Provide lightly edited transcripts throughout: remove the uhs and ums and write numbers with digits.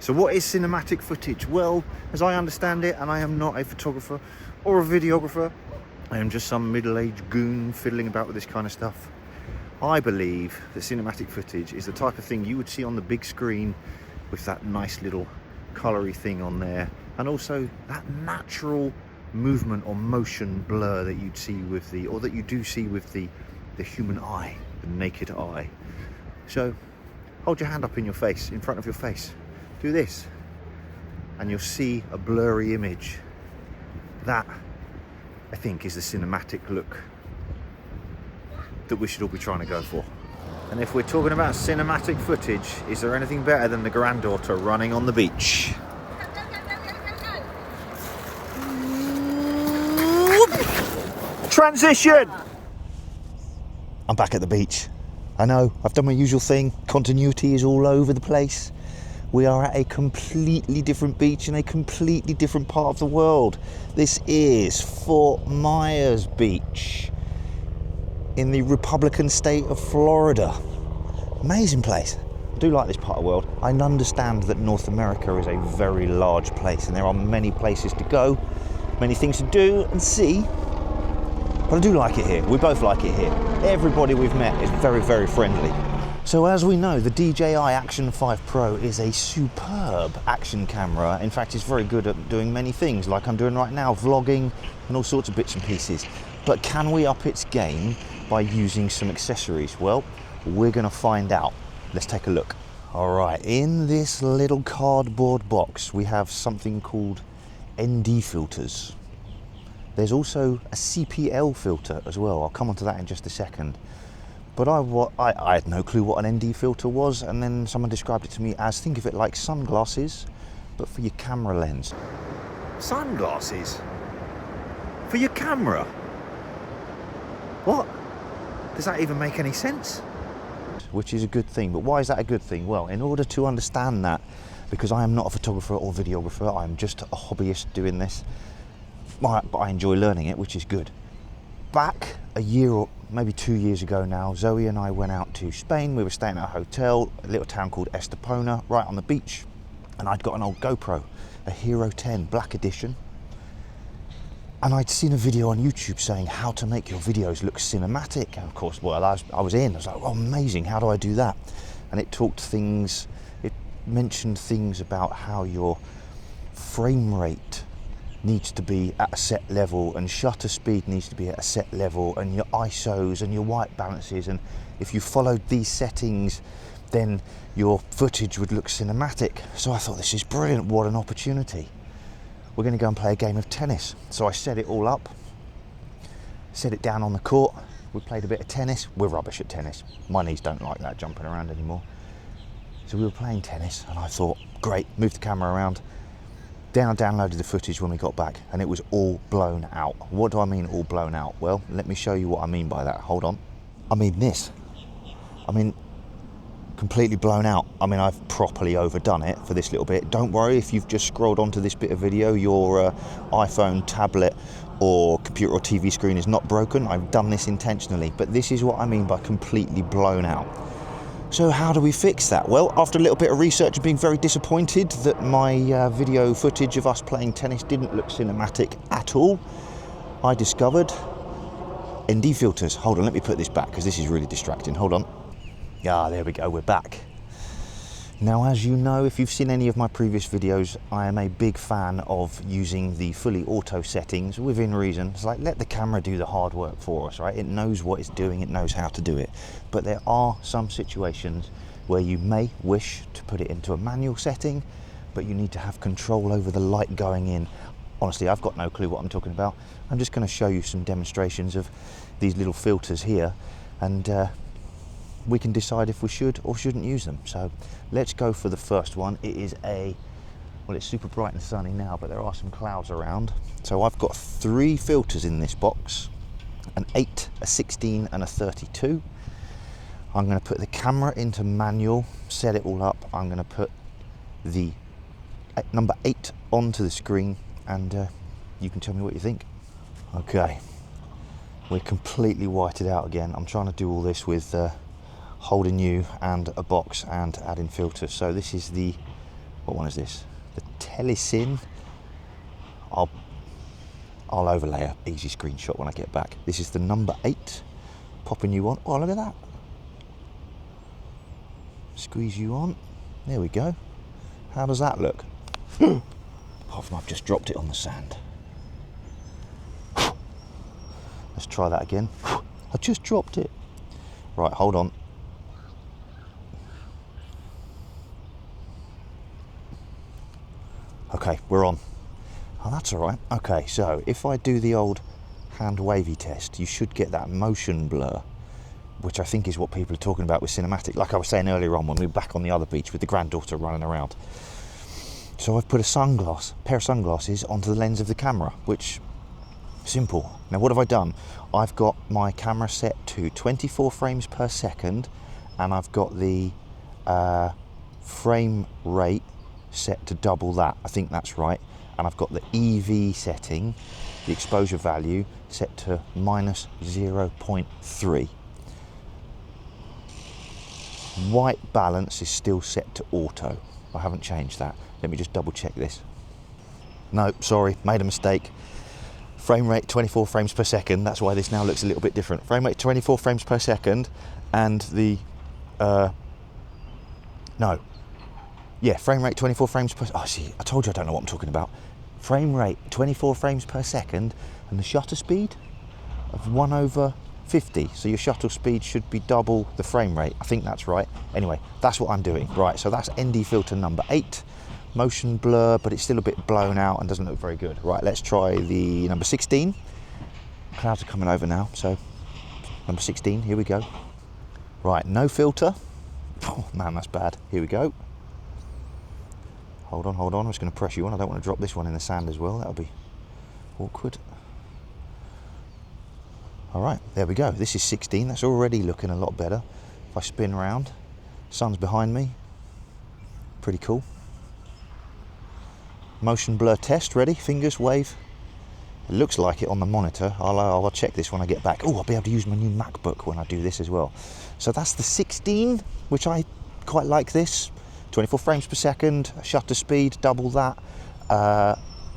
So what is cinematic footage? Well, as I understand it, and I am not a photographer or a videographer, I am just some middle-aged goon fiddling about with this kind of stuff. I believe that cinematic footage is the type of thing you would see on the big screen with that nice little colory thing on there, and also that natural movement or motion blur that you'd see with the, or that you do see with the human eye, the naked eye. So hold your hand up in your face, in front of your face. Do this, and you'll see a blurry image. That, I think, is the cinematic look that we should all be trying to go for. And if we're talking about cinematic footage, is there anything better than the granddaughter running on the beach? Transition! I'm back at the beach. I know, I've done my usual thing. Continuity is all over the place. We are at a completely different beach in a completely different part of the world. This is Fort Myers Beach in the Republican state of Florida. Amazing place. I do like this part of the world. I understand that North America is a very large place and there are many places to go, many things to do and see, but I do like it here. We both like it here. Everybody we've met is very, very friendly. So as we know, the DJI Action 5 Pro is a superb action camera. In fact, it's very good at doing many things, like I'm doing right now, vlogging and all sorts of bits and pieces. But can we up its game by using some accessories? Well, we're going to find out. Let's take a look. All right, in this little cardboard box, we have something called ND filters. There's also a CPL filter as well. I'll come onto that in just a second. But I had no clue what an ND filter was, and then someone described it to me as, think of it like sunglasses, but for your camera lens. Sunglasses? For your camera? What? Does that even make any sense? Which is a good thing, but why is that a good thing? Well, in order to understand that, because I am not a photographer or videographer, I'm just a hobbyist doing this, but I enjoy learning it, which is good. Back a year or maybe 2 years ago now, Zoe and I went out to Spain. We were staying at a hotel, a little town called Estepona, right on the beach. And I'd got an old GoPro, a Hero 10 Black Edition. And I'd seen a video on YouTube saying how to make your videos look cinematic. And of course, well, I was like, oh, amazing, how do I do that? And it mentioned things about how your frame rate needs to be at a set level and shutter speed needs to be at a set level and your ISOs and your white balances, and if you followed these settings then your footage would look cinematic. So I thought, this is brilliant, what an opportunity. We're going to go and play a game of tennis. So I set it all up, set it down on the court, we played a bit of tennis. We're rubbish at tennis, my knees don't like that jumping around anymore. So we were playing tennis and I thought, great, move the camera around. Then I downloaded the footage when we got back and it was all blown out. What do I mean all blown out? Well, let me show you what I mean by that. Hold on. I mean this. I mean, completely blown out. I mean, I've properly overdone it for this little bit. Don't worry if you've just scrolled onto this bit of video, your iPhone, tablet or computer or TV screen is not broken. I've done this intentionally, but this is what I mean by completely blown out. So how do we fix that? Well, after a little bit of research and being very disappointed that my video footage of us playing tennis didn't look cinematic at all, I discovered ND filters. Hold on, let me put this back because this is really distracting. Hold on. Ah, there we go, we're back. Now, as you know, if you've seen any of my previous videos, I am a big fan of using the fully auto settings within reason. It's like, let the camera do the hard work for us, right? It knows what it's doing, it knows how to do it. But there are some situations where you may wish to put it into a manual setting, but you need to have control over the light going in. Honestly, I've got no clue what I'm talking about. I'm just going to show you some demonstrations of these little filters here, and we can decide if we should or shouldn't use them. So let's go for the first one. It is well, it's super bright and sunny now, but there are some clouds around. So I've got 3 filters in this box, an 8, a 16 and a 32. I'm going to put the camera into manual, set it all up. I'm going to put the number 8 onto the screen and you can tell me what you think. Okay, we're completely whited out again. I'm trying to do all this with holding you and a box and adding filters. So this is the What one is this? The Telesin. I'll overlay a easy screenshot when I get back. This is the number 8. Popping you on. Oh, look at that. Squeeze you on. There we go. How does that look? Apart from I've just dropped it on the sand. Let's try that again. I just dropped it. Right, hold on. Okay, we're on. Oh, that's all right. Okay, so if I do the old hand wavy test, you should get that motion blur, which I think is what people are talking about with cinematic, like I was saying earlier on when we were back on the other beach with the granddaughter running around. So I've put a pair of sunglasses onto the lens of the camera, which, simple. Now what have I done? I've got my camera set to 24 frames per second, and I've got the frame rate set to double that. I think that's right. And I've got the EV setting, the exposure value, set to minus 0.3. White balance is still set to auto. I haven't changed that. Let me just double check this. No, sorry, made a mistake. Frame rate 24 frames per second. That's why this now looks a little bit different. Frame rate 24 frames per second, and the frame rate 24 frames per. Oh, see, I told you I don't know what I'm talking about. Frame rate 24 frames per second, and the shutter speed of 1/50. So your shutter speed should be double the frame rate. I think that's right. Anyway, that's what I'm doing. Right, so that's ND filter number 8. Motion blur, but it's still a bit blown out and doesn't look very good. Right, let's try the number 16. Clouds are coming over now, so number 16, here we go. Right, no filter. Oh man, that's bad. Here we go. Hold on, I'm just going to press you on. I don't want to drop this one in the sand as well. That'll be awkward. All right, there we go. This is 16. That's already looking a lot better. If I spin around, sun's behind me. Pretty cool. Motion blur test, ready? Fingers, wave. It looks like it on the monitor. I'll check this when I get back. Oh, I'll be able to use my new MacBook when I do this as well. So that's the 16, which I quite like this. 24 frames per second, shutter speed, double that.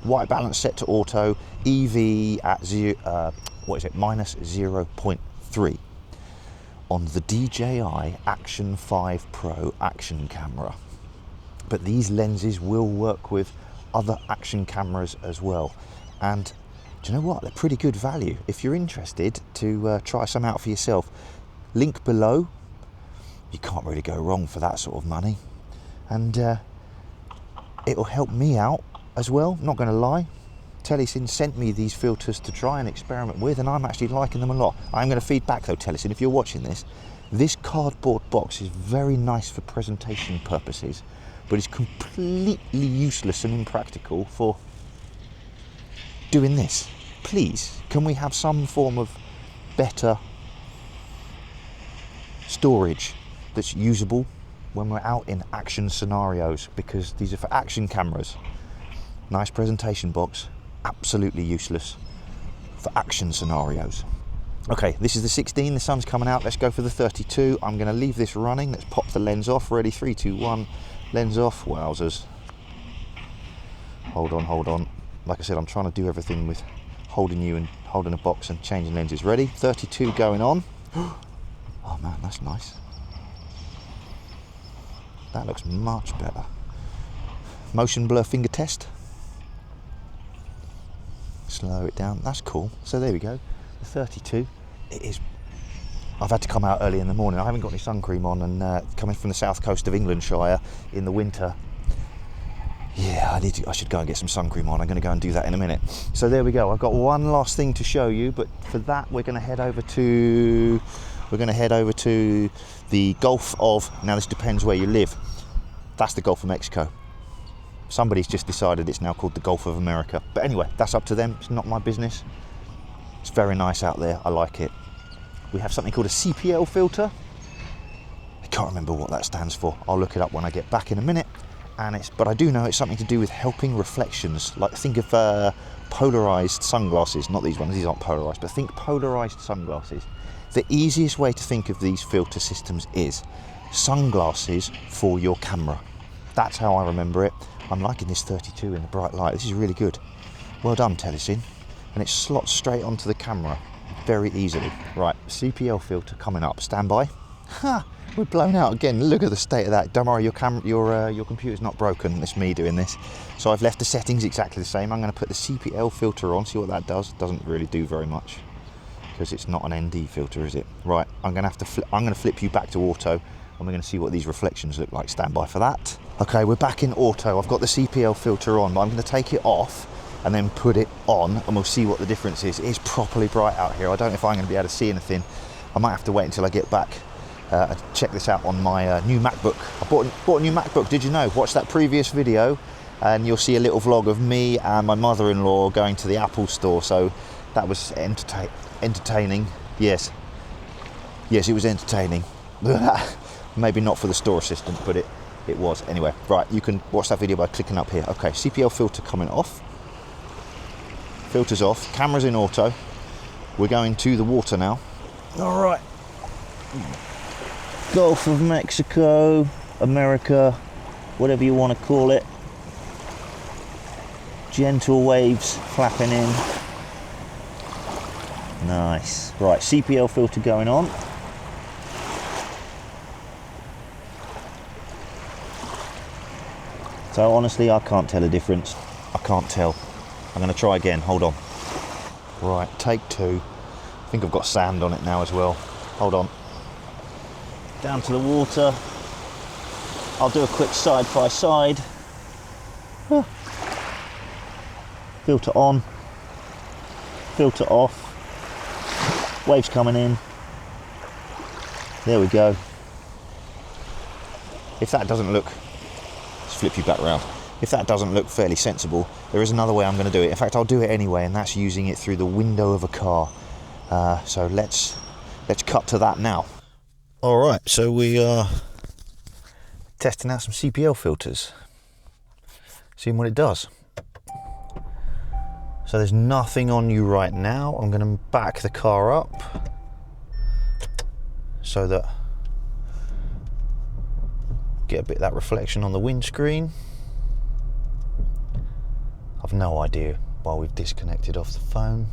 White balance set to auto. EV at minus 0.3 on the DJI Action 5 Pro action camera. But these lenses will work with other action cameras as well. And do you know what? They're pretty good value. If you're interested to try some out for yourself, link below. You can't really go wrong for that sort of money. And it'll help me out as well, not going to lie. Telesin sent me these filters to try and experiment with, and I'm actually liking them a lot. I'm going to feed back though, Telesin, if you're watching this cardboard box is very nice for presentation purposes, but it's completely useless and impractical for doing this. Please, can we have some form of better storage that's usable when we're out in action scenarios, because these are for action cameras. Nice presentation box, absolutely useless for action scenarios. Okay, this is the 16, the sun's coming out. Let's go for the 32. I'm going to leave this running. Let's pop the lens off. Ready, 3, 2, 1. Lens off. Wowzers. Hold on. Like I said, I'm trying to do everything with holding you and holding a box and changing lenses. Ready, 32 going on. Oh man, that's nice. That looks much better. Motion blur finger test. Slow it down. That's cool. So there we go. The 32. It is. I've had to come out early in the morning. I haven't got any sun cream on, and coming from the south coast of Englandshire in the winter. Yeah, I should go and get some sun cream on. I'm going to go and do that in a minute. So there we go. I've got one last thing to show you, but for that we're going to head over to the Gulf of. Now this depends where you live. That's the Gulf of Mexico. Somebody's just decided it's now called the Gulf of America. But anyway, that's up to them. It's not my business. It's very nice out there. I like it. We have something called a CPL filter. I can't remember what that stands for. I'll look it up when I get back in a minute. But I do know it's something to do with helping reflections. Like, think of polarized sunglasses. Not these ones. These aren't polarized. But think polarized sunglasses. The easiest way to think of these filter systems is sunglasses for your camera. That's how I remember it. I'm liking this 32 in the bright light. This is really good. Well done, Telesin. And it slots straight onto the camera very easily. Right, CPL filter coming up. Stand by. Ha! We're blown out again. Look at the state of that. Don't worry, your computer's not broken. It's me doing this. So I've left the settings exactly the same. I'm going to put the CPL filter on. See what that does. Doesn't really do very much because it's not an ND filter, is it? Right. I'm going to flip you back to auto, and we're going to see what these reflections look like. Stand by for that. Okay, we're back in auto. I've got the CPL filter on, but I'm going to take it off and then put it on, and we'll see what the difference is. It is properly bright out here. I don't know if I'm going to be able to see anything. I might have to wait until I get back. Check this out on my new MacBook. I bought a new MacBook, did you know? Watch that previous video and you'll see a little vlog of me and my mother-in-law going to the Apple store. So that was entertaining. Yes, it was entertaining. Maybe not for the store assistant, but it was. Anyway, right, you can watch that video by clicking up here. Okay, CPL filter coming off. Filter's off, camera's in auto. We're going to the water now. All right. Gulf of Mexico, America, whatever you want to call it. Gentle waves flapping in. Nice. Right, CPL filter going on. So honestly, I can't tell a difference. I can't tell. I'm going to try again. Hold on. Right, take two. I think I've got sand on it now as well. Hold on. Down to the water. I'll do a quick side by side. Filter on, filter off, waves coming in. There we go. If that doesn't look, let's flip you back round. If that doesn't look fairly sensible, there is another way I'm going to do it. In fact, I'll do it anyway, and that's using it through the window of a car. So let's cut to that now. All right, so we are testing out some CPL filters, seeing what it does. So there's nothing on you right now. I'm going to back the car up so that get a bit of that reflection on the windscreen. I've no idea why we've disconnected off the phone.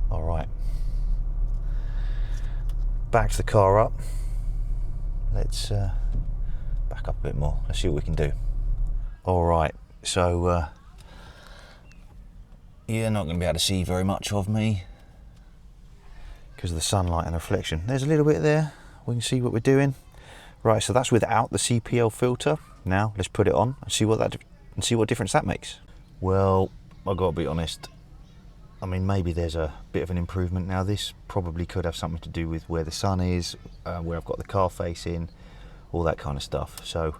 All right. Backed the car up. Let's back up a bit more. Let's see what we can do. All right, so you're not going to be able to see very much of me because of the sunlight and the reflection. There's a little bit there. We can see what we're doing. Right, so that's without the CPL filter. Now let's put it on and see what difference that makes. Well, I've got to be honest. I mean, maybe there's a bit of an improvement now. This probably could have something to do with where the sun is, where I've got the car facing, all that kind of stuff. So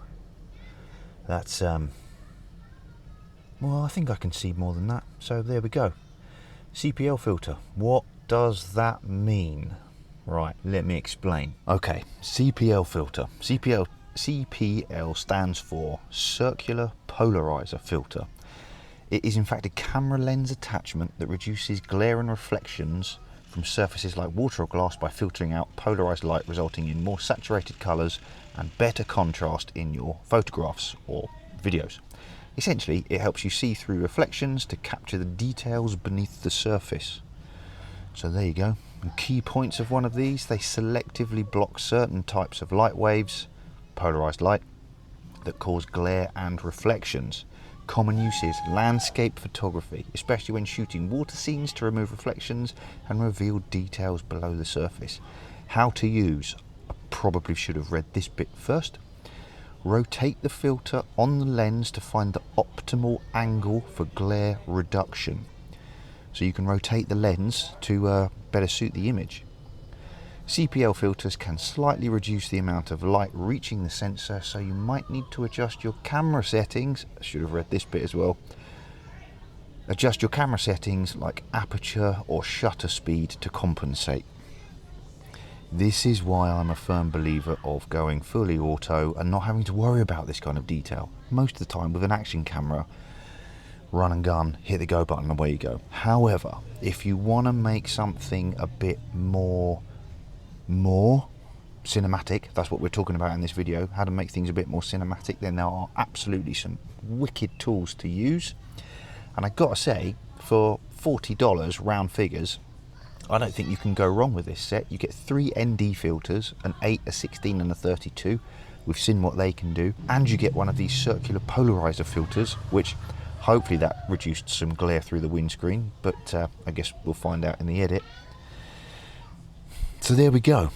that's, well, I think I can see more than that. So there we go. CPL filter. What does that mean? Right, let me explain. Okay, CPL filter. CPL stands for Circular Polarizer Filter. It is in fact a camera lens attachment that reduces glare and reflections from surfaces like water or glass by filtering out polarized light, resulting in more saturated colors and better contrast in your photographs or videos. Essentially, it helps you see through reflections to capture the details beneath the surface. So there you go. And key points of one of these: they selectively block certain types of light waves, polarized light, that cause glare and reflections. Common uses: landscape photography, especially when shooting water scenes, to remove reflections and reveal details below the surface. How to use: I probably should have read this bit first. Rotate the filter on the lens to find the optimal angle for glare reduction. So you can rotate the lens to better suit the image. CPL filters can slightly reduce the amount of light reaching the sensor, so you might need to adjust your camera settings. I should have read this bit as well. Adjust your camera settings like aperture or shutter speed to compensate. This is why I'm a firm believer of going fully auto and not having to worry about this kind of detail. Most of the time with an action camera, run and gun, hit the go button and away you go. However, if you want to make something a bit more cinematic. That's what we're talking about in this video, how to make things a bit more cinematic. Then there are absolutely some wicked tools to use. And I gotta say, for $40 round figures, I don't think you can go wrong with this set. You get 3 ND filters, an 8, a 16 and a 32. We've seen what they can do. And you get one of these circular polarizer filters, which hopefully that reduced some glare through the windscreen, but I guess we'll find out in the edit. So there we go.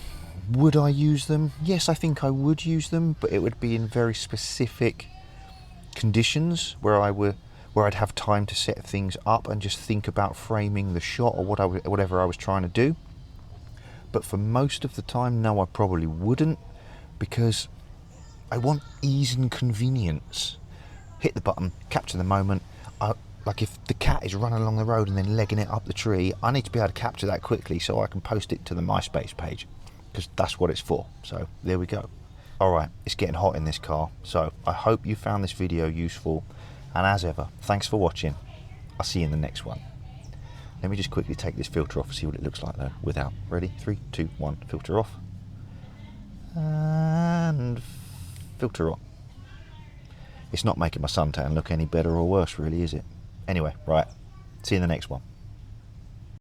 Would I use them? Yes, I think I would use them, but it would be in very specific conditions where I'd have time to set things up and just think about framing the shot or whatever I was trying to do. But for most of the time, no, I probably wouldn't, because I want ease and convenience. Hit the button, capture the moment. Like if the cat is running along the road and then legging it up the tree, I need to be able to capture that quickly so I can post it to the MySpace page, because that's what it's for. So there we go. Alright, it's getting hot in this car, so I hope you found this video useful. And as ever, thanks for watching. I'll see you in the next one. Let me just quickly take this filter off and see what it looks like though, without. Ready? 3, 2, 1, filter off. And filter on. It's not making my suntan look any better or worse really, is it? Anyway, right, see you in the next one.